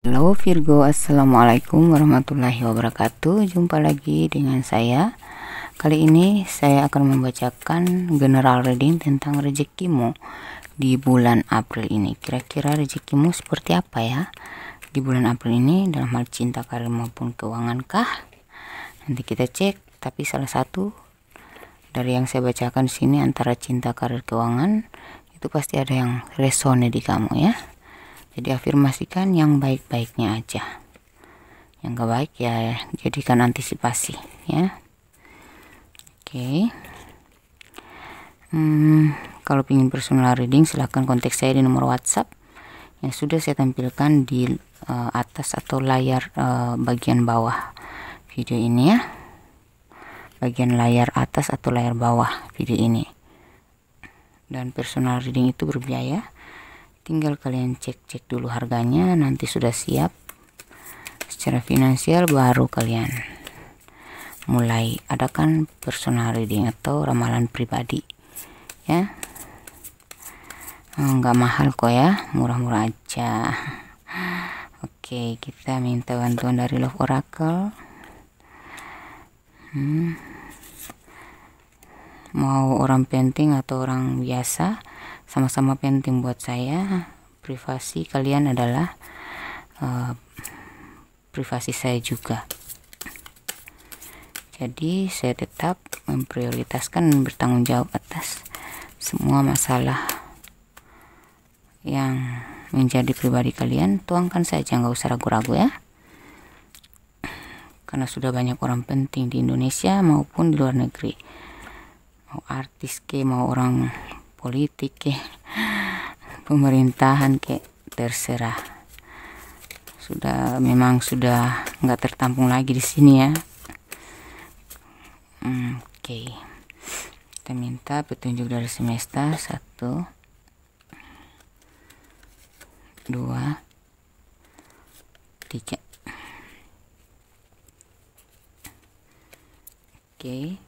Halo Virgo, assalamualaikum warahmatullahi wabarakatuh. Jumpa lagi dengan saya. Kali ini saya akan membacakan general reading tentang rezekimu di bulan April ini. Kira-kira rezekimu seperti apa ya di bulan April ini, dalam hal cinta, karir maupun keuangan kah? Nanti kita cek. Tapi salah satu dari yang saya bacakan di sini antara cinta, karir, keuangan itu pasti ada yang resone di kamu ya. Jadi afirmasikan yang baik-baiknya aja, yang gak baik ya jadikan antisipasi ya. Oke. Kalau ingin personal reading silahkan kontak saya di nomor WhatsApp yang sudah saya tampilkan di atas atau layar bagian bawah video ini ya, bagian layar atas atau layar bawah video ini. Dan personal reading itu berbiaya. Tinggal kalian cek dulu harganya, nanti sudah siap secara finansial baru kalian mulai adakan personal reading atau ramalan pribadi ya. Nggak mahal kok ya, murah-murah aja. Oke, kita minta bantuan dari Love Oracle. Mau orang penting atau orang biasa, sama-sama penting buat saya. Privasi kalian adalah privasi saya juga. Jadi saya tetap memprioritaskan dan bertanggung jawab atas semua masalah yang menjadi pribadi kalian. Tuangkan saja, nggak usah ragu-ragu ya, karena sudah banyak orang penting di Indonesia maupun di luar negeri, mau artis ke, mau orang politik ke, pemerintahan ke, terserah. Memang sudah nggak tertampung lagi di sini ya. Oke. Kita minta petunjuk dari semesta. 1, 2, 3. Oke.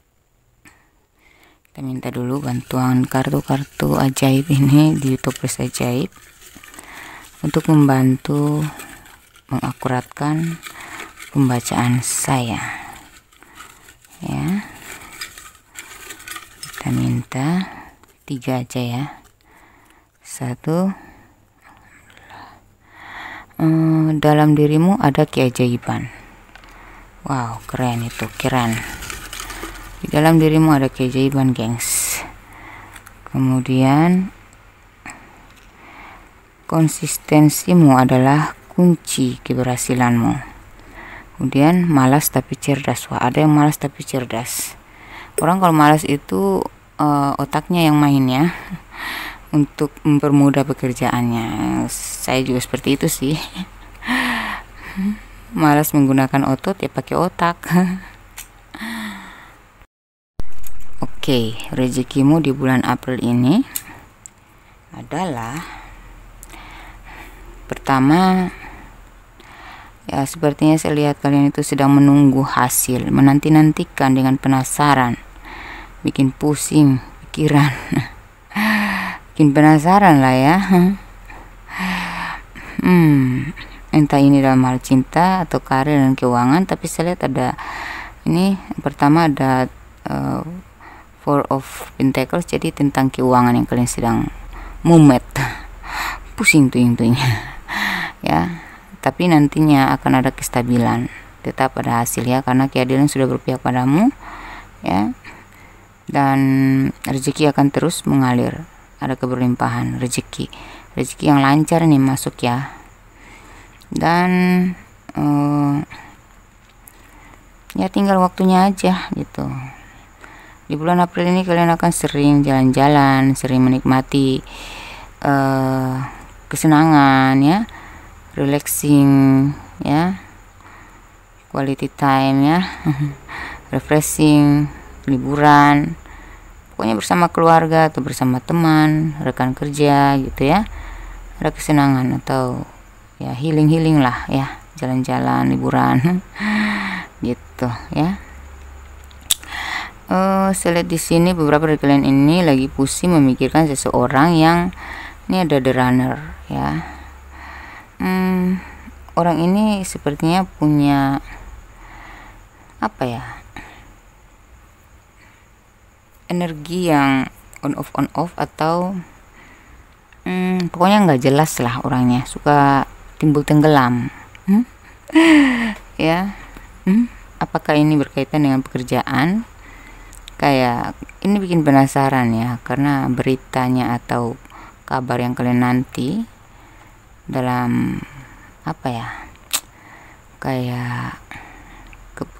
Kita minta dulu bantuan kartu-kartu ajaib ini di YouTube Plus Ajaib untuk membantu mengakuratkan pembacaan saya ya. Kita minta 3 aja ya. 1, dalam dirimu ada keajaiban. Wow, keren itu, keren. Di dalam dirimu ada keajaiban, gengs. Kemudian konsistensimu adalah kunci keberhasilanmu. Kemudian malas tapi cerdas. Wah, ada yang malas tapi cerdas. Orang kalau malas itu otaknya yang main ya, untuk mempermudah pekerjaannya. Saya juga seperti itu sih. Malas menggunakan otot ya pakai otak. Oke, rezekimu di bulan April ini adalah pertama ya, sepertinya saya lihat kalian itu sedang menunggu hasil, menanti-nantikan dengan penasaran, bikin pusing pikiran, bikin penasaran lah ya. Entah ini dalam hal cinta atau karir dan keuangan, tapi saya lihat ada ini, pertama ada Four of Pentacles, jadi tentang keuangan yang kalian sedang mumet, pusing tuing-tuing ya. Tapi nantinya akan ada kestabilan, tetap ada hasil ya, karena keadilan sudah berpihak padamu ya. Dan rezeki akan terus mengalir, ada keberlimpahan rezeki yang lancar nih masuk ya. Dan ya tinggal waktunya aja gitu. Di bulan April ini kalian akan sering jalan-jalan, sering menikmati kesenangan ya, relaxing ya, quality time ya, refreshing, liburan, pokoknya bersama keluarga atau bersama teman, rekan kerja gitu ya. Ada kesenangan atau ya healing lah ya, jalan-jalan, liburan gitu ya. Saya lihat di sini beberapa dari kalian ini lagi pusing memikirkan seseorang yang ini ada the runner ya. orang ini sepertinya punya apa ya, energi yang on off atau pokoknya nggak jelas lah orangnya, suka timbul tenggelam. Ya, apakah ini berkaitan dengan pekerjaan? Kayak ini bikin penasaran ya, karena beritanya atau kabar yang kalian nanti dalam apa ya, kayak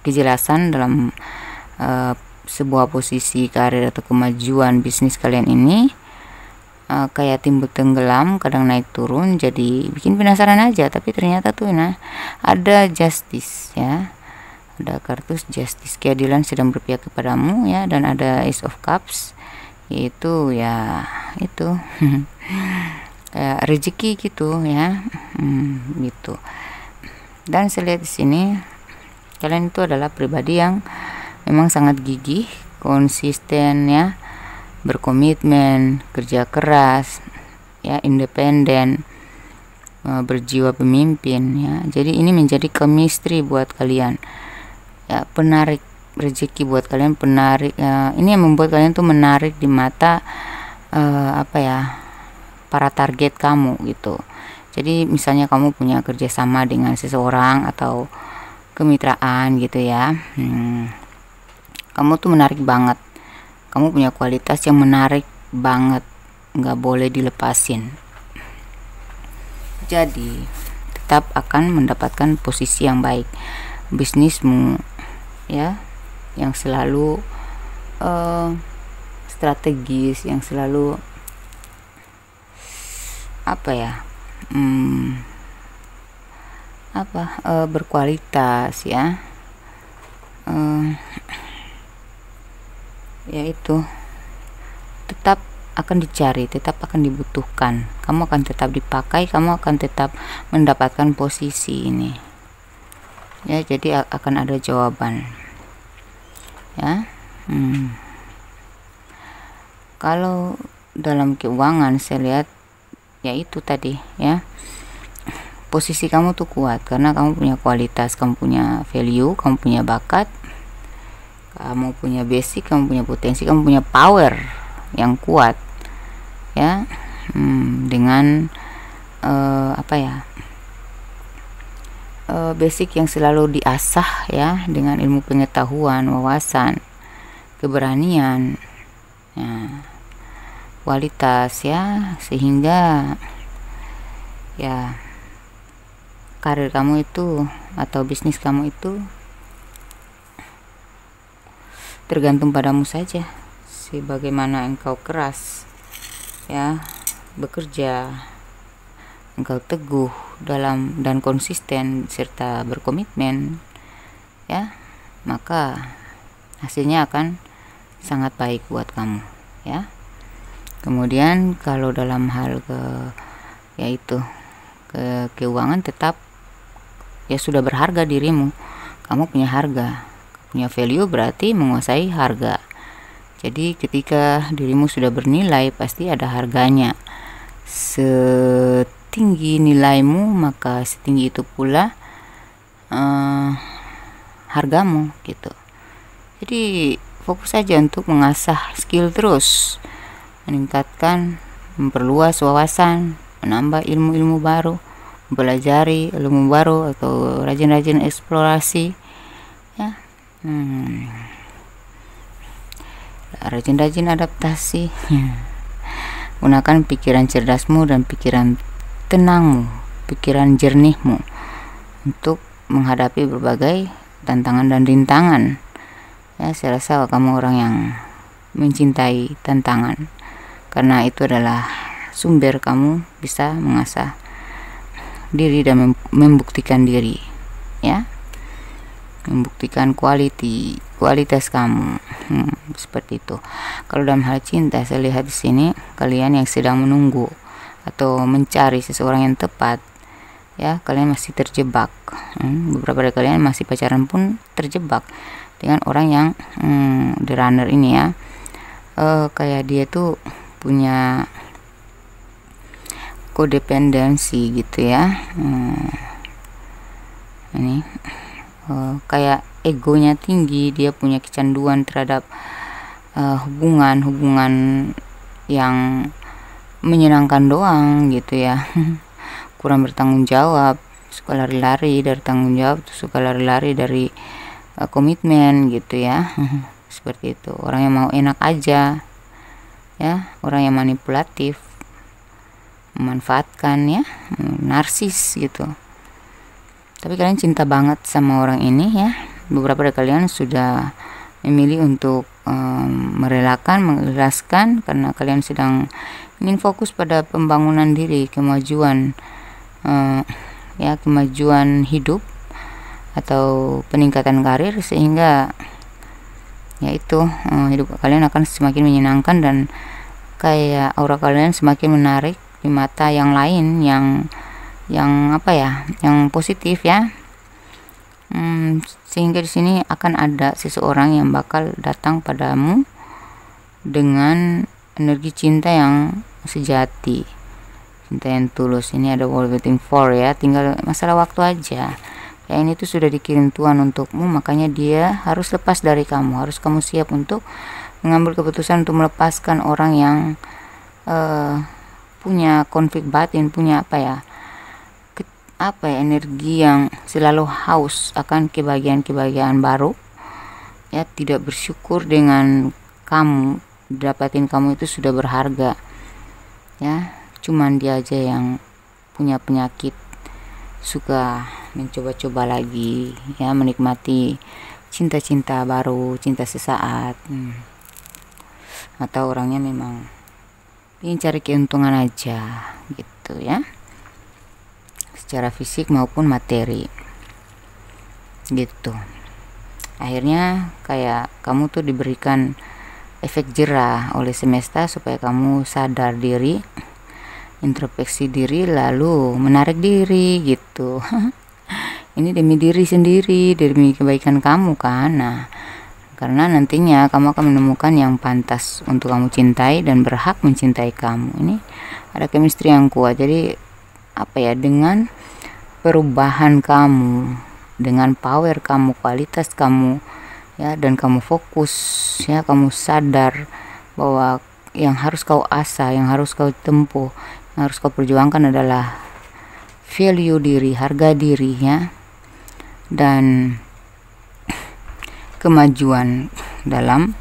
kejelasan dalam sebuah posisi karir atau kemajuan bisnis kalian ini kayak timbul tenggelam, kadang naik turun, jadi bikin penasaran aja. Tapi ternyata tuh ada justice ya, ada kartu justice, keadilan sedang berpihak kepadamu ya, dan ada Ace of Cups, yaitu ya itu kayak rezeki gitu ya, gitu. Dan saya lihat di sini kalian itu adalah pribadi yang memang sangat gigih, konsisten ya, berkomitmen, kerja keras ya, independen, berjiwa pemimpin ya. Jadi ini menjadi chemistry buat kalian ya, penarik rezeki buat kalian, penarik ini yang membuat kalian tuh menarik di mata apa ya, para target kamu gitu. Jadi misalnya kamu punya kerjasama dengan seseorang atau kemitraan gitu ya, kamu tuh menarik banget, kamu punya kualitas yang menarik banget, nggak boleh dilepasin. Jadi tetap akan mendapatkan posisi yang baik, bisnismu ya, yang selalu strategis, yang selalu apa ya, berkualitas ya, yaitu tetap akan dicari, tetap akan dibutuhkan, kamu akan tetap dipakai, kamu akan tetap mendapatkan posisi ini ya. Jadi akan ada jawaban ya. Kalau dalam keuangan saya lihat ya itu tadi ya, posisi kamu tuh kuat karena kamu punya kualitas, kamu punya value, kamu punya bakat, kamu punya basic, kamu punya potensi, kamu punya power yang kuat ya, dengan apa ya, basic yang selalu diasah ya, dengan ilmu pengetahuan, wawasan, keberanian ya, kualitas ya, sehingga ya karir kamu itu atau bisnis kamu itu tergantung padamu saja, sebagaimana engkau keras ya bekerja, engkau teguh dalam dan konsisten serta berkomitmen ya, maka hasilnya akan sangat baik buat kamu ya. Kemudian kalau dalam hal yaitu keuangan, tetap ya sudah berharga dirimu, kamu punya harga, punya value, berarti menguasai harga. Jadi ketika dirimu sudah bernilai, pasti ada harganya. Setinggi nilaimu, maka setinggi itu pula hargamu gitu. Jadi fokus saja untuk mengasah skill terus, meningkatkan, memperluas wawasan, menambah ilmu-ilmu baru, mempelajari ilmu baru atau rajin-rajin eksplorasi ya, rajin-rajin adaptasi. Gunakan pikiran cerdasmu dan pikiran tenangmu, pikiran jernihmu untuk menghadapi berbagai tantangan dan rintangan ya. Saya rasa kamu orang yang mencintai tantangan, karena itu adalah sumber kamu bisa mengasah diri dan membuktikan diri ya, membuktikan kualitas kamu, seperti itu. Kalau dalam hal cinta, saya lihat di sini kalian yang sedang menunggu atau mencari seseorang yang tepat ya, kalian masih terjebak. Beberapa dari kalian masih pacaran pun terjebak dengan orang yang the runner ini ya. Kayak dia tuh punya kodependensi gitu ya, kayak egonya tinggi, dia punya kecanduan terhadap hubungan yang menyenangkan doang gitu ya. Kurang bertanggung jawab, suka lari-lari dari tanggung jawab, suka lari-lari dari komitmen gitu ya. Seperti itu, orang yang mau enak aja ya, orang yang manipulatif, memanfaatkan ya, narsis gitu. Tapi kalian cinta banget sama orang ini ya. Beberapa dari kalian sudah memilih untuk merelakan, mengikhlaskan, karena kalian sedang ingin fokus pada pembangunan diri, kemajuan ya, kemajuan hidup atau peningkatan karir, sehingga yaitu hidup kalian akan semakin menyenangkan dan kayak aura kalian semakin menarik di mata yang lain, yang apa ya, yang positif ya. Sehingga di sini akan ada seseorang yang bakal datang padamu dengan energi cinta yang sejati, cinta yang tulus. Ini ada world waiting for ya, tinggal masalah waktu aja. Ya, ini tuh sudah dikirim Tuhan untukmu, makanya dia harus lepas dari kamu, harus kamu siap untuk mengambil keputusan untuk melepaskan orang yang punya konflik batin, punya energi yang selalu haus akan kebahagiaan baru ya, tidak bersyukur dengan kamu, dapatin kamu itu sudah berharga ya. Cuman dia aja yang punya penyakit, suka mencoba-coba lagi ya, menikmati cinta-cinta baru, cinta sesaat. Atau orangnya memang ingin cari keuntungan aja gitu ya, secara fisik maupun materi gitu. Akhirnya kayak kamu tuh diberikan efek jerah oleh semesta supaya kamu sadar diri, introspeksi diri, lalu menarik diri gitu. Ini demi diri sendiri, demi kebaikan kamu kan. Nah, karena nantinya kamu akan menemukan yang pantas untuk kamu cintai dan berhak mencintai kamu. Ini ada chemistry yang kuat. Jadi dengan perubahan kamu, dengan power kamu, kualitas kamu ya, dan kamu fokus ya, kamu sadar bahwa yang harus kau asah, yang harus kau tempuh, yang harus kau perjuangkan adalah value diri, harga diri ya, dan kemajuan dalam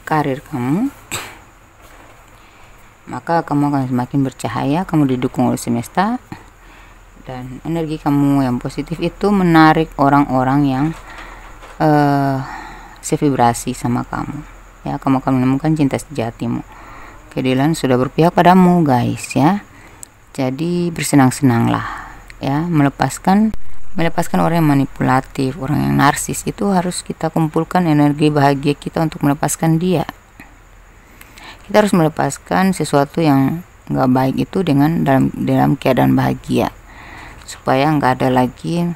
karir kamu, maka kamu akan semakin bercahaya, kamu didukung oleh semesta, dan energi kamu yang positif itu menarik orang-orang yang sevibrasi sama kamu ya. Kamu akan menemukan cinta sejatimu. Keadilan sudah berpihak padamu guys ya. Jadi bersenang-senanglah ya, melepaskan orang yang manipulatif, orang yang narsis. Itu harus kita kumpulkan energi bahagia kita untuk melepaskan dia. Kita harus melepaskan sesuatu yang nggak baik itu dengan dalam keadaan bahagia, supaya nggak ada lagi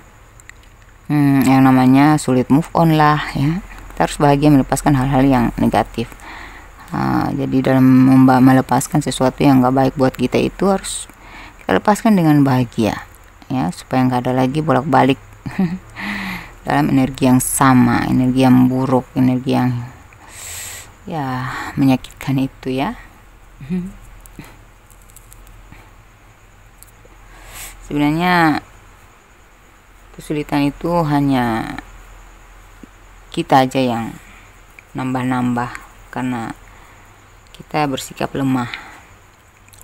yang namanya sulit move on lah ya. Kita harus bahagia melepaskan hal-hal yang negatif. Jadi dalam melepaskan sesuatu yang nggak baik buat kita itu harus kita lepaskan dengan bahagia ya, supaya nggak ada lagi bolak-balik dalam energi yang sama, energi yang buruk, energi yang ya menyakitkan itu ya. Sebenarnya kesulitan itu hanya kita aja yang nambah-nambah, karena kita bersikap lemah.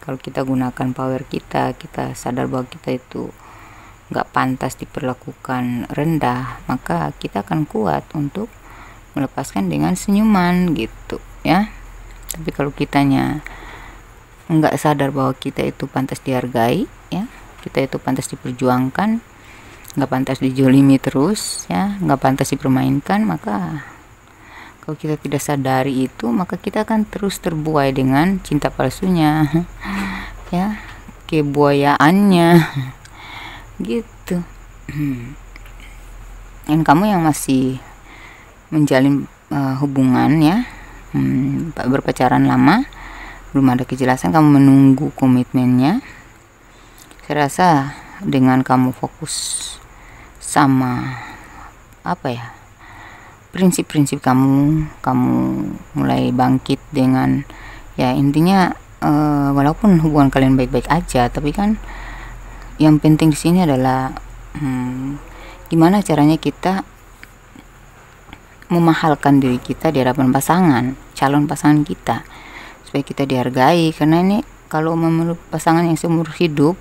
Kalau kita gunakan power kita sadar bahwa kita itu nggak pantas diperlakukan rendah, maka kita akan kuat untuk melepaskan dengan senyuman gitu ya. Tapi kalau kitanya nggak sadar bahwa kita itu pantas dihargai ya, kita itu pantas diperjuangkan, nggak pantas dijolimi terus ya, nggak pantas dipermainkan, maka kalau kita tidak sadari itu, maka kita akan terus terbuai dengan cinta palsunya ya, kebuayaannya gitu. Dan kamu yang masih menjalin hubungan ya, berpacaran lama, belum ada kejelasan, kamu menunggu komitmennya, saya rasa dengan kamu fokus sama apa ya, prinsip-prinsip kamu mulai bangkit dengan, ya intinya walaupun hubungan kalian baik-baik aja, tapi kan yang penting di sini adalah gimana caranya kita memahalkan diri kita di hadapan calon pasangan kita, supaya kita dihargai. Karena ini kalau memeluk pasangan yang seumur hidup,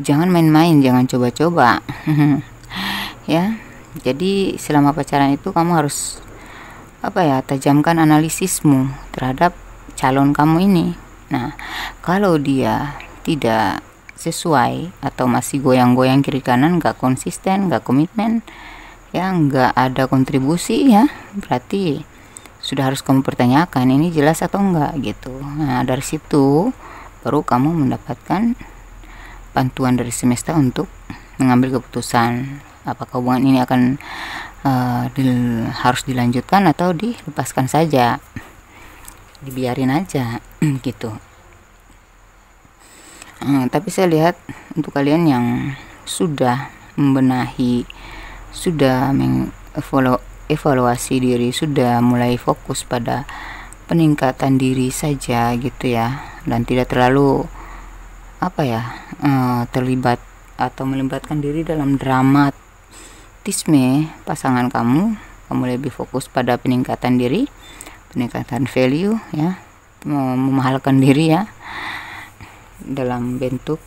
jangan main-main, jangan coba-coba. Ya, jadi selama pacaran itu kamu harus tajamkan analisismu terhadap calon kamu ini. Nah, kalau dia tidak sesuai atau masih goyang-goyang kiri kanan, nggak konsisten, nggak komitmen, ya nggak ada kontribusi, ya berarti sudah harus kamu pertanyakan ini jelas atau enggak gitu. Nah, dari situ baru kamu mendapatkan bantuan dari semesta untuk mengambil keputusan apakah hubungan ini akan harus dilanjutkan atau dilepaskan saja, dibiarin aja gitu. Tapi saya lihat untuk kalian yang sudah membenahi, sudah mengevaluasi diri, sudah mulai fokus pada peningkatan diri saja gitu ya, dan tidak terlalu terlibat atau melibatkan diri dalam dramatisme pasangan kamu lebih fokus pada peningkatan diri, peningkatan value, ya, memahalkan diri ya, dalam bentuk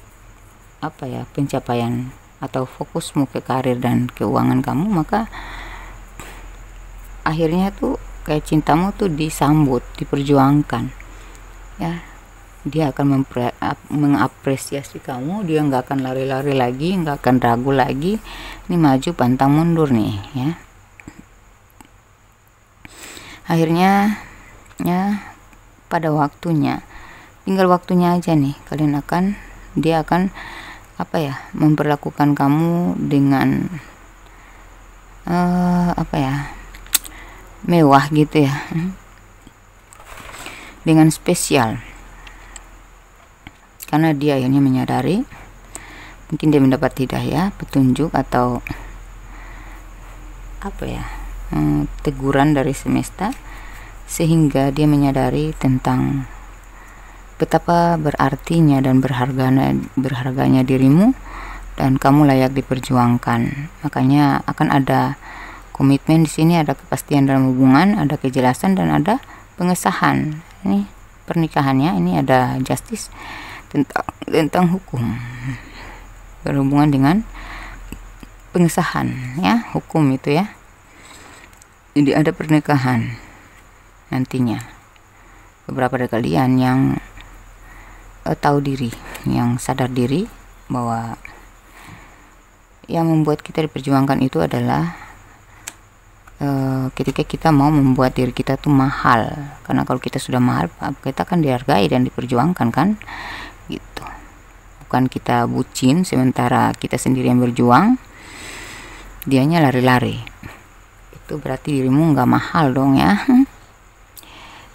pencapaian atau fokusmu ke karir dan keuangan kamu, maka akhirnya tuh kayak cintamu tuh disambut, diperjuangkan, ya. Dia akan mengapresiasi kamu, dia nggak akan lari-lari lagi, nggak akan ragu lagi, ini maju pantang mundur nih, ya. Akhirnya ya pada waktunya, tinggal waktunya aja nih, dia akan memperlakukan kamu dengan mewah gitu ya, dengan spesial, karena dia akhirnya menyadari, mungkin dia mendapat hidayah, petunjuk atau teguran dari semesta, sehingga dia menyadari tentang betapa berartinya dan berharganya dirimu, dan kamu layak diperjuangkan. Makanya akan ada komitmen di sini, ada kepastian dalam hubungan, ada kejelasan, dan ada pengesahan. Ini pernikahannya, ini ada justice tentang hukum berhubungan dengan pengesahan, ya, hukum itu ya. Jadi ada pernikahan nantinya. Beberapa dari kalian yang tahu diri, yang sadar diri bahwa yang membuat kita diperjuangkan itu adalah ketika kita mau membuat diri kita tuh mahal. Karena kalau kita sudah mahal, kita akan dihargai dan diperjuangkan kan gitu. Bukan kita bucin sementara kita sendiri yang berjuang, dianya lari-lari. Itu berarti dirimu nggak mahal dong ya.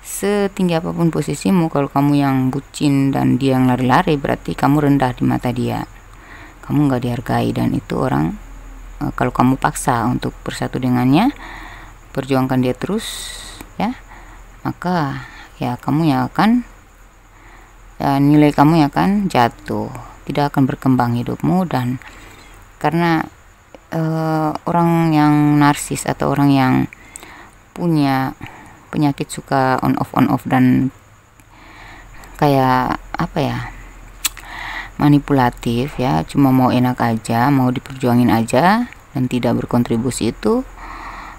Setinggi apapun posisimu, kalau kamu yang bucin dan dia yang lari-lari, berarti kamu rendah di mata dia, kamu nggak dihargai. Dan itu orang, kalau kamu paksa untuk bersatu dengannya, perjuangkan dia terus, ya, maka ya kamu yang akan, ya, nilai kamu yang akan jatuh, tidak akan berkembang hidupmu. Dan karena orang yang narsis atau orang yang punya penyakit suka on off dan kayak manipulatif, ya, cuma mau enak aja, mau diperjuangin aja dan tidak berkontribusi, itu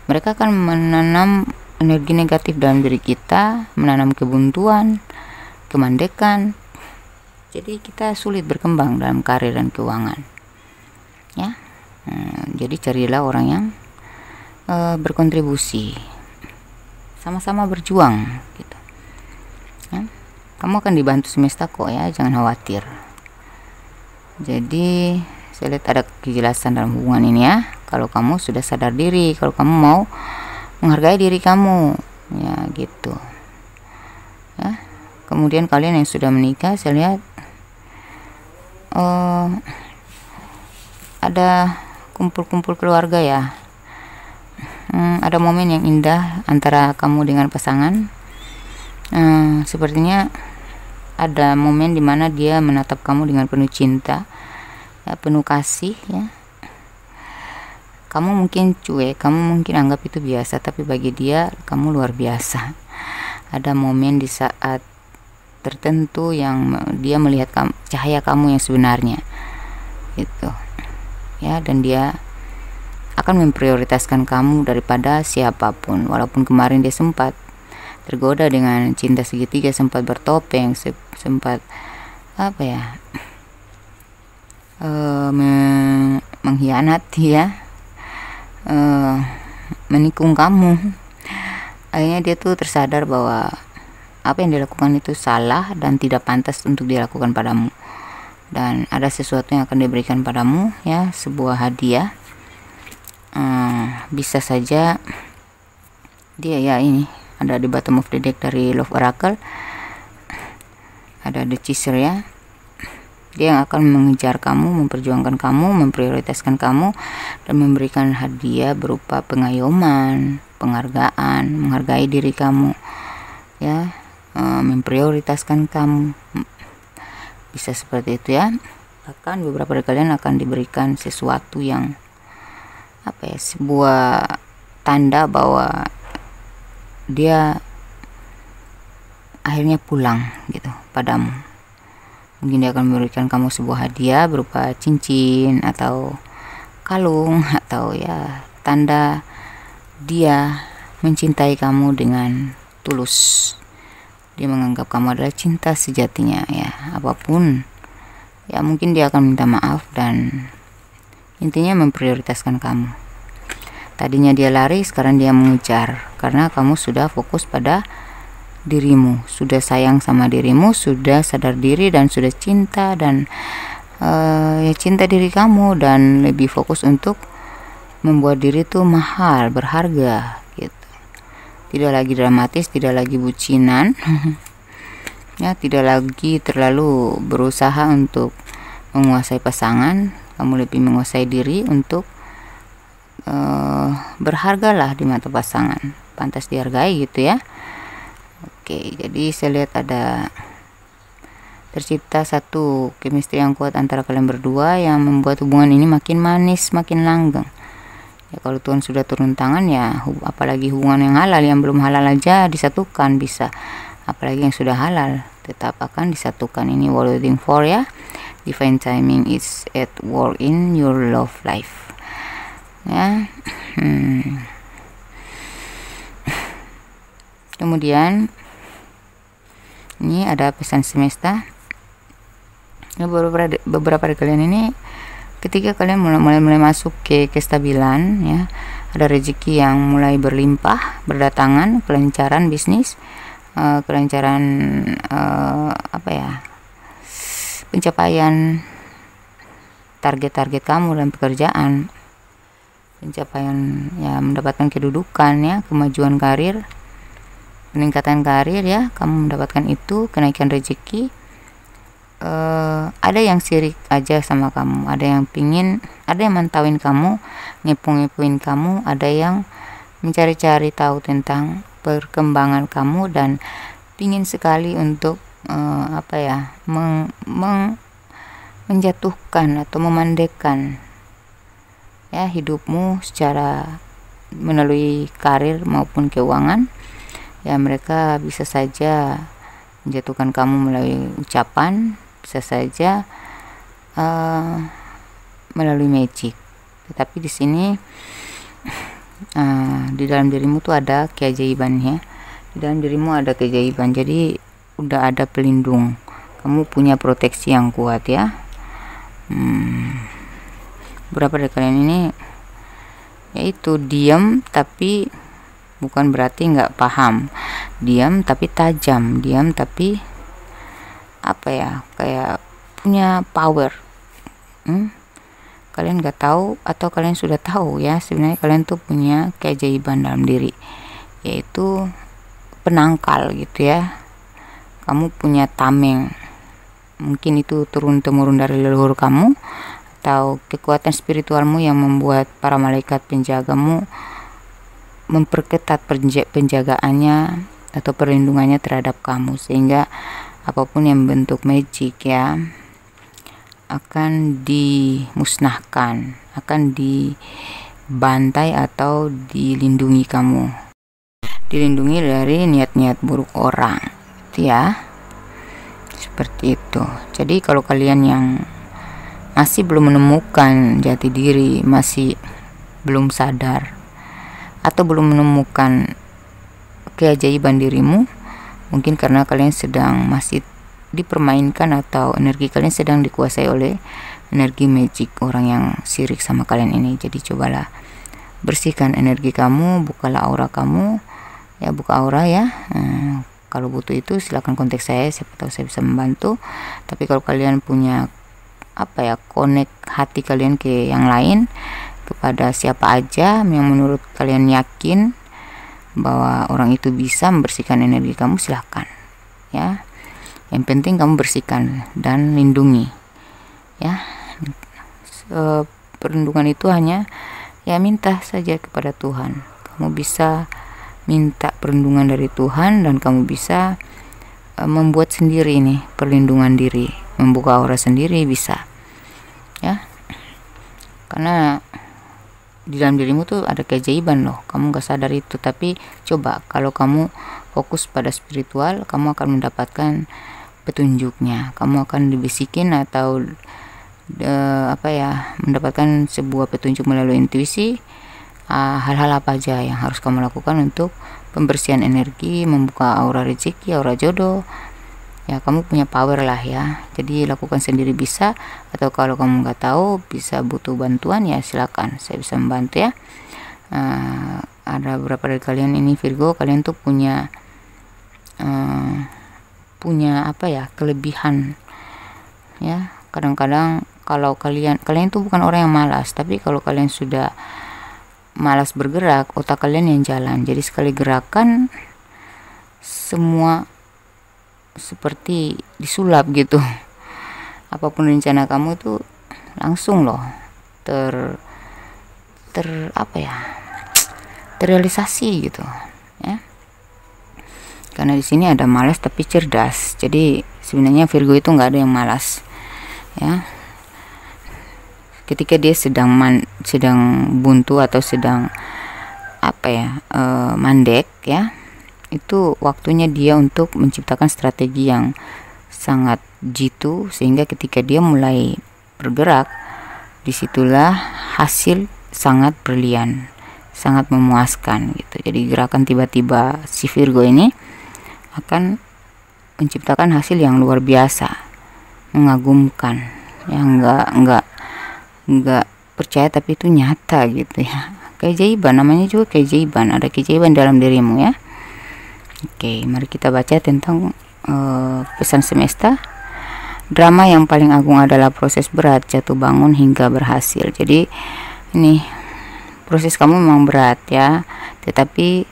mereka akan menanam energi negatif dalam diri kita, menanam kebuntuan, kemandekan. Jadi kita sulit berkembang dalam karir dan keuangan, ya. Jadi carilah orang yang berkontribusi, sama-sama berjuang gitu, ya. Kamu akan dibantu semesta kok, ya, jangan khawatir. Jadi saya lihat ada kejelasan dalam hubungan ini, ya, kalau kamu sudah sadar diri, kalau kamu mau menghargai diri kamu, ya gitu, ya. Kemudian kalian yang sudah menikah, saya lihat ada kumpul-kumpul keluarga ya. Ada momen yang indah antara kamu dengan pasangan. Sepertinya ada momen dimana dia menatap kamu dengan penuh cinta, ya, penuh kasih ya. Kamu mungkin cuek, kamu mungkin anggap itu biasa, tapi bagi dia kamu luar biasa. Ada momen di saat tertentu yang dia melihat cahaya kamu yang sebenarnya gitu ya, dan dia akan memprioritaskan kamu daripada siapapun. Walaupun kemarin dia sempat tergoda dengan cinta segitiga, sempat bertopeng, sempat apa ya, mengkhianati ya, menikung kamu. Akhirnya dia tuh tersadar bahwa apa yang dilakukan itu salah dan tidak pantas untuk dilakukan padamu, dan ada sesuatu yang akan diberikan padamu ya, sebuah hadiah. Bisa saja dia ya, ini ada di bottom of the deck dari Love Oracle, ada The Chaser ya. Dia yang akan mengejar kamu, memperjuangkan kamu, memprioritaskan kamu, dan memberikan hadiah berupa pengayoman, penghargaan, menghargai diri kamu ya, memprioritaskan kamu. Bisa seperti itu ya. Bahkan beberapa dari kalian akan diberikan sesuatu yang apa ya, sebuah tanda bahwa dia akhirnya pulang gitu padamu. Mungkin dia akan memberikan kamu sebuah hadiah berupa cincin atau kalung, atau ya tanda dia mencintai kamu dengan tulus. Dia menganggap kamu adalah cinta sejatinya ya. Apapun ya, mungkin dia akan minta maaf dan intinya memprioritaskan kamu. Tadinya dia lari, sekarang dia mengejar, karena kamu sudah fokus pada dirimu, sudah sayang sama dirimu, sudah sadar diri, dan sudah cinta dan ya cinta diri kamu, dan lebih fokus untuk membuat diri itu mahal, berharga gitu. Tidak lagi dramatis, tidak lagi bucinan ya, tidak lagi terlalu berusaha untuk menguasai pasangan. Kamu lebih menguasai diri untuk berhargalah di mata pasangan, pantas dihargai gitu ya. Oke, jadi saya lihat ada tercipta satu chemistry yang kuat antara kalian berdua yang membuat hubungan ini makin manis, makin langgeng. Ya, kalau Tuhan sudah turun tangan ya, apalagi hubungan yang halal, yang belum halal aja disatukan bisa, apalagi yang sudah halal tetap akan disatukan. Ini waiting for ya, divine timing is at work in your love life ya. Kemudian ini ada pesan semesta ya, beberapa dari kalian ini ketika kalian mulai masuk ke kestabilan ya, ada rezeki yang mulai berlimpah berdatangan, kelancaran bisnis, kelancaran apa ya, pencapaian target-target kamu dan pekerjaan, pencapaian ya, mendapatkan kedudukan ya, kemajuan karir, peningkatan karir ya, kamu mendapatkan itu, kenaikan rezeki. Ada yang sirik aja sama kamu, ada yang mantauin kamu, ngepo-ngepoin kamu, ada yang mencari-cari tahu tentang perkembangan kamu dan pingin sekali untuk apa ya, menjatuhkan atau memandekkan ya hidupmu secara melalui karir maupun keuangan ya. Mereka bisa saja menjatuhkan kamu melalui ucapan, bisa saja melalui magic. Tetapi di sini di dalam dirimu tuh ada keajaiban ya, di dalam dirimu ada keajaiban, jadi udah ada pelindung, kamu punya proteksi yang kuat ya. Beberapa dari kalian ini yaitu diam tapi bukan berarti nggak paham, diam tapi tajam, diam tapi apa ya, kayak punya power. Kalian nggak tahu atau kalian sudah tahu ya, sebenarnya kalian tuh punya keajaiban dalam diri, yaitu penangkal gitu ya. Kamu punya tameng, mungkin itu turun temurun dari leluhur kamu, atau kekuatan spiritualmu yang membuat para malaikat penjagamu memperketat penjagaannya atau perlindungannya terhadap kamu, sehingga apapun yang bentuk magic ya akan dimusnahkan, akan dibantai atau dilindungi kamu, dilindungi dari niat-niat buruk orang itu ya, seperti itu. Jadi kalau kalian yang masih belum menemukan jati diri, masih belum sadar atau belum menemukan keajaiban dirimu, mungkin karena kalian sedang masih dipermainkan atau energi kalian sedang dikuasai oleh energi magic orang yang sirik sama kalian ini. Jadi cobalah bersihkan energi kamu, bukalah aura kamu ya, buka aura ya. Kalau butuh itu silahkan kontak saya, siapa tahu saya bisa membantu. Tapi kalau kalian punya connect hati kalian ke yang lain, kepada siapa aja yang menurut kalian yakin bahwa orang itu bisa membersihkan energi kamu, silahkan ya. Yang penting kamu bersihkan dan lindungi ya. Perlindungan itu hanya ya minta saja kepada Tuhan. Kamu bisa minta perlindungan dari Tuhan dan kamu bisa membuat sendiri nih perlindungan diri, membuka aura sendiri bisa ya, karena di dalam dirimu tuh ada keajaiban loh, kamu gak sadar itu. Tapi coba kalau kamu fokus pada spiritual, kamu akan mendapatkan petunjuknya, kamu akan dibisikin atau mendapatkan sebuah petunjuk melalui intuisi. Hal-hal apa aja yang harus kamu lakukan untuk pembersihan energi, membuka aura rezeki, aura jodoh ya. Kamu punya power lah ya, jadi lakukan sendiri bisa, atau kalau kamu nggak tahu bisa butuh bantuan ya silakan, saya bisa membantu ya. Ada beberapa dari kalian ini Virgo, kalian tuh punya kelebihan ya. Kadang-kadang kalau kalian tuh bukan orang yang malas, tapi kalau kalian sudah malas bergerak, otak kalian yang jalan. Jadi sekali gerakan semua seperti disulap gitu. Apapun rencana kamu tuh langsung loh terrealisasi gitu ya. Karena di sini ada malas tapi cerdas. Jadi sebenarnya Virgo itu nggak ada yang malas ya. Ketika dia sedang buntu atau sedang mandek ya, itu waktunya dia untuk menciptakan strategi yang sangat jitu, sehingga ketika dia mulai bergerak, disitulah hasil sangat brilian, sangat memuaskan gitu. Jadi gerakan tiba-tiba si Virgo ini akan menciptakan hasil yang luar biasa, mengagumkan ya, nggak percaya tapi itu nyata gitu ya. Keajaiban, namanya juga keajaiban, ada keajaiban dalam dirimu ya. Oke, mari kita baca tentang pesan semesta. Drama yang paling agung adalah proses berat, jatuh bangun hingga berhasil. Jadi ini proses kamu memang berat ya, tetapi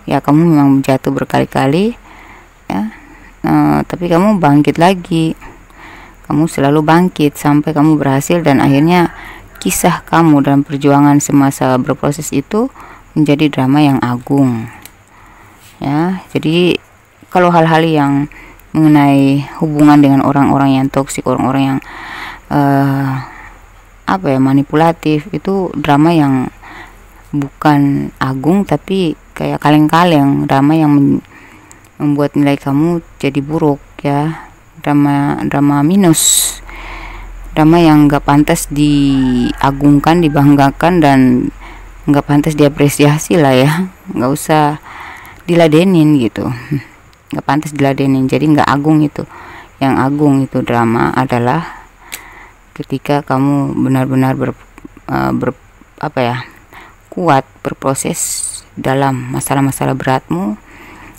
ya kamu memang jatuh berkali-kali ya, tapi kamu bangkit lagi. Kamu selalu bangkit sampai kamu berhasil, dan akhirnya kisah kamu dalam perjuangan semasa berproses itu menjadi drama yang agung ya. Jadi kalau hal-hal yang mengenai hubungan dengan orang-orang yang toksik, orang-orang yang manipulatif, itu drama yang bukan agung tapi kayak kaleng-kaleng, drama yang membuat nilai kamu jadi buruk ya. Drama minus, drama yang nggak pantas diagungkan, dibanggakan, dan nggak pantas diapresiasi lah ya. Nggak usah diladenin gitu, nggak pantas diladenin. Jadi nggak agung itu. Yang agung itu drama adalah ketika kamu benar-benar kuat berproses dalam masalah-masalah beratmu.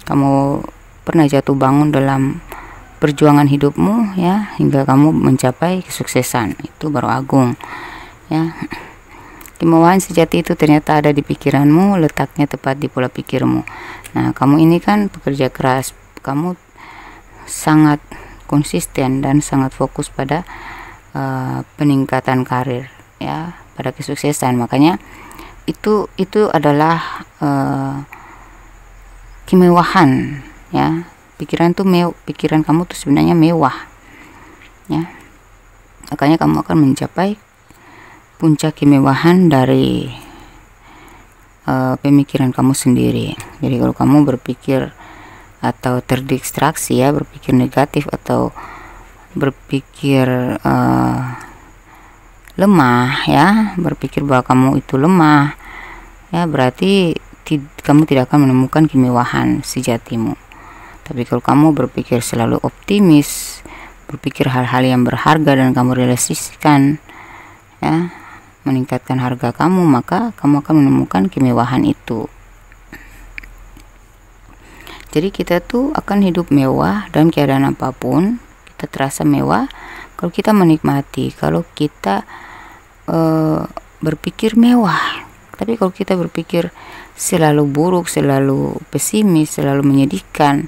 Kamu pernah jatuh bangun dalam perjuangan hidupmu ya, hingga kamu mencapai kesuksesan, itu baru agung ya. Kemauan sejati itu ternyata ada di pikiranmu, letaknya tepat di pola pikirmu. Nah, kamu ini kan pekerja keras, kamu sangat konsisten dan sangat fokus pada peningkatan karir ya, pada kesuksesan. Makanya itu adalah kemewahan ya. Pikiran kamu tuh sebenarnya mewah ya. Makanya kamu akan mencapai puncak kemewahan dari pemikiran kamu sendiri. Jadi kalau kamu berpikir atau terdistraksi ya, berpikir negatif atau berpikir lemah ya, berpikir bahwa kamu itu lemah ya, berarti kamu tidak akan menemukan kemewahan sejatimu. Tapi kalau kamu berpikir selalu optimis, berpikir hal-hal yang berharga dan kamu realisasikan ya, meningkatkan harga kamu, maka kamu akan menemukan kemewahan itu. Jadi kita tuh akan hidup mewah dalam keadaan apapun. Kita terasa mewah kalau kita menikmati, kalau kita berpikir mewah. Tapi kalau kita berpikir selalu buruk, selalu pesimis, selalu menyedihkan,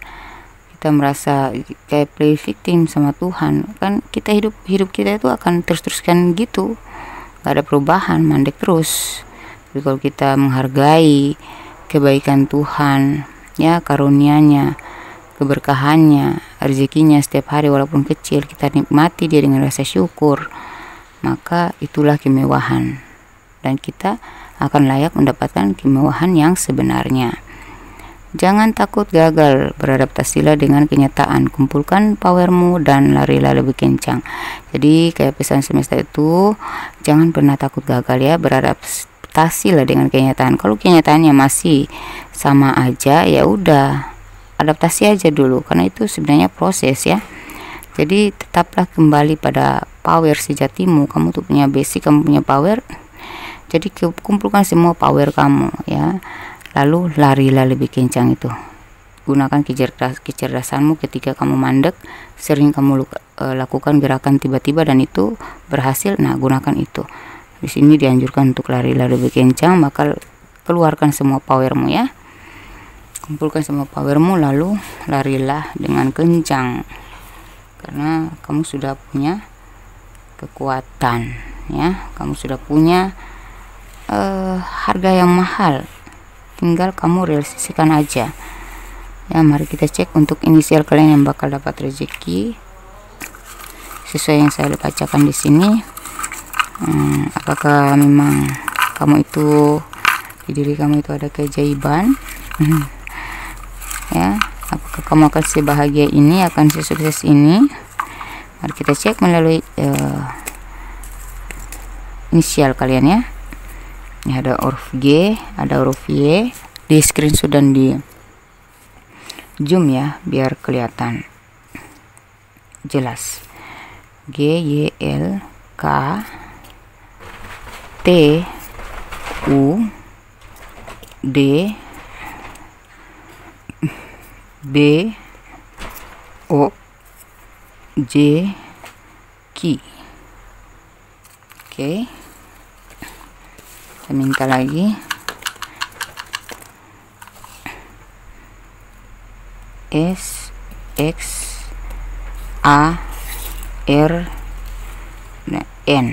kita merasa kayak play victim sama Tuhan, kan kita hidup kita itu akan terus-teruskan gitu, gak ada perubahan, mandek terus. Tapi kalau kita menghargai kebaikan Tuhan ya, karunia-Nya, keberkahannya, rezekinya setiap hari walaupun kecil, kita nikmati dia dengan rasa syukur, maka itulah kemewahan, dan kita akan layak mendapatkan kemewahan yang sebenarnya. Jangan takut gagal, beradaptasilah dengan kenyataan, kumpulkan powermu dan larilah lebih kencang. Jadi kayak pesan semesta itu, jangan pernah takut gagal ya, beradaptasilah dengan kenyataan. Kalau kenyataannya masih sama aja, ya udah, adaptasi aja dulu, karena itu sebenarnya proses ya. Jadi tetaplah kembali pada power sejatimu. Kamu tuh punya basic, kamu punya power. Jadi kumpulkan semua power kamu ya, lalu larilah lebih kencang itu. Gunakan kecerdasanmu ketika kamu mandek. Sering kamu lakukan gerakan tiba-tiba dan itu berhasil, nah gunakan itu. Di sini dianjurkan untuk larilah lebih kencang, maka keluarkan semua powermu ya, kumpulkan semua powermu lalu larilah dengan kencang, karena kamu sudah punya kekuatan ya, kamu sudah punya harga yang mahal, tinggal kamu realisasikan aja ya. Mari kita cek untuk inisial kalian yang bakal dapat rezeki sesuai yang saya bacakan di sini. Apakah memang kamu itu, di diri kamu itu ada keajaiban ya, apakah kamu akan sebahagia ini, akan sesukses ini? Mari kita cek melalui inisial kalian ya. Ini ada huruf G, ada huruf Y, di screenshot dan di zoom ya, biar kelihatan jelas. G, Y, L, K, T, U, D, B, O, J, Q. Oke, saya minta lagi S, X, A, R, N.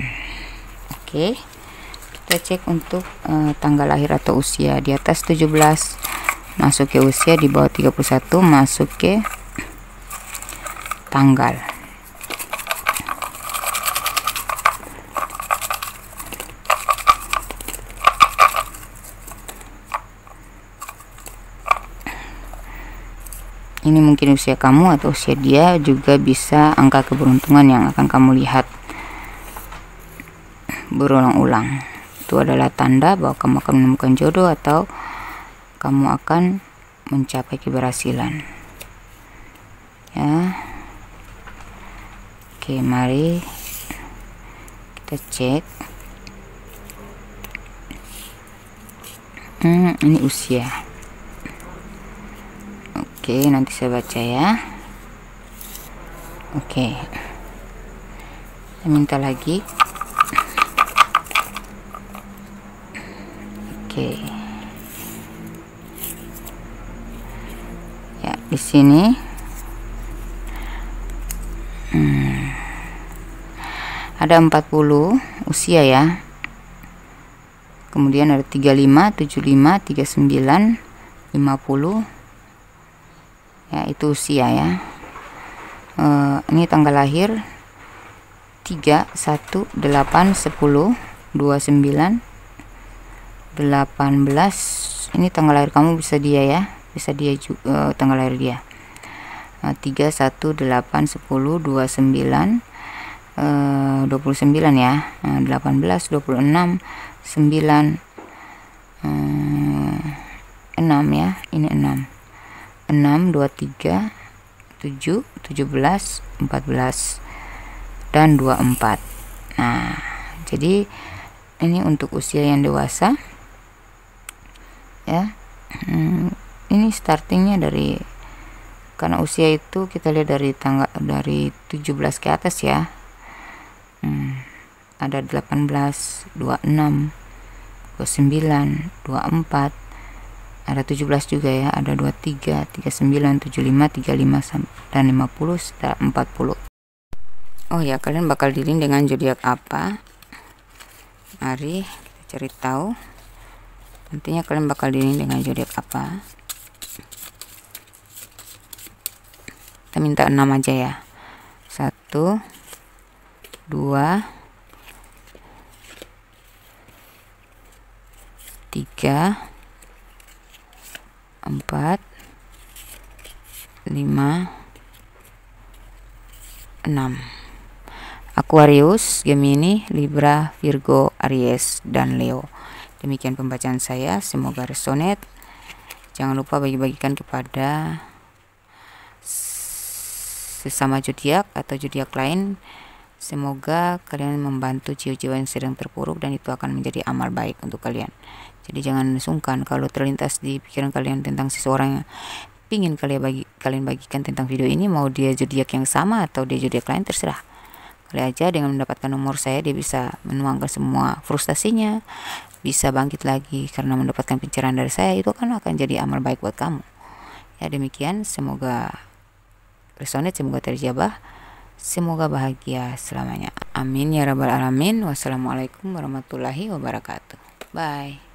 Oke, kita cek untuk tanggal lahir atau usia. Di atas 17 masuk ke usia, di bawah 31 masuk ke tanggal. Ini mungkin usia kamu atau usia dia, juga bisa angka keberuntungan yang akan kamu lihat berulang-ulang. Itu adalah tanda bahwa kamu akan menemukan jodoh atau kamu akan mencapai keberhasilan ya. Oke, mari kita cek. Ini usia. Oke, nanti saya baca ya. Oke, saya minta lagi. Oke ya, di ada 40 usia ya. Kemudian ada 35, 75, 39, 50 ya, itu usia ya. Ini tanggal lahir 3, 1, 8, 10, 29, 18. Ini tanggal lahir kamu, bisa dia ya, bisa dia juga tanggal lahir dia. 3, 1, 8, 10, 29, 29 ya. 18, 26, 9, 6 ya. Ini 6, 23, 7, 17, 14 dan 24. Nah, jadi ini untuk usia yang dewasa ya. Ini startingnya dari, karena usia itu kita lihat dari tanggal dari 17 ke atas ya. Ada 18, 26, 29, 24, ada 17 juga ya, ada 23, 39, 75, 35 dan 50 serta 40. Oh ya, kalian bakal dealing dengan zodiak apa? Mari kita cari tahu. Nantinya kalian bakal dealing dengan zodiak apa? Kita minta 6 aja ya. 1, 2, 3, 4, 5, 6. Aquarius, Gemini, Libra, Virgo, Aries, dan Leo. Demikian pembacaan saya, semoga resonate. Jangan lupa bagi-bagikan kepada sesama zodiak atau zodiak lain. Semoga kalian membantu jiwa-jiwa yang sedang terpuruk, dan itu akan menjadi amal baik untuk kalian. Jadi jangan sungkan kalau terlintas di pikiran kalian tentang seseorang yang ingin kalian bagikan tentang video ini, mau dia zodiak yang sama atau dia zodiak lain, terserah. Kali aja dengan mendapatkan nomor saya, dia bisa menuangkan semua frustasinya, bisa bangkit lagi karena mendapatkan pencerahan dari saya. Itu kan akan jadi amal baik buat kamu ya. Demikian, semoga resonate, semoga terjabah, semoga bahagia selamanya, amin ya rabbal alamin. Wassalamualaikum warahmatullahi wabarakatuh. Bye.